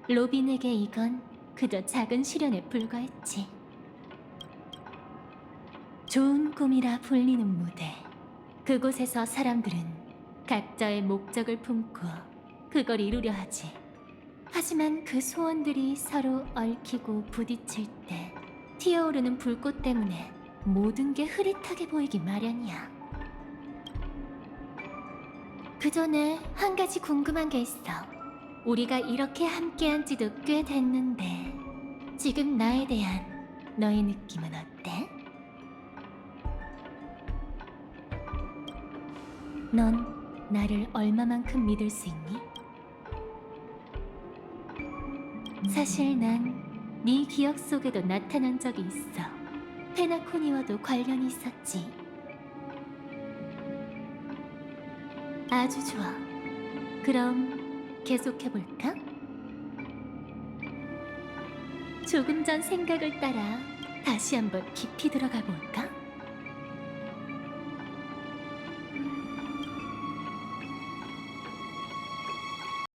로빈에게 이건 그저 작은 시련에 불과했지. 좋은 꿈이라 불리는 무대. 그곳에서 사람들은 각자의 목적을 품고 그걸 이루려 하지. 하지만 그 소원들이 서로 얽히고 부딪힐 때 튀어오르는 불꽃 때문에 모든 게 흐릿하게 보이기 마련이야. 그 전에 한 가지 궁금한 게 있어. 우리가 이렇게 함께한 지도 꽤 됐는데 지금 나에 대한 너의 느낌은 어때? 넌 나를 얼마만큼 믿을 수 있니? 사실 난 네 기억 속에도 나타난 적이 있어. 페나코니와도 관련이 있었지. 아주 좋아. 그럼 계속해볼까? 조금 전 생각을 따라 다시 한번 깊이 들어가 볼까?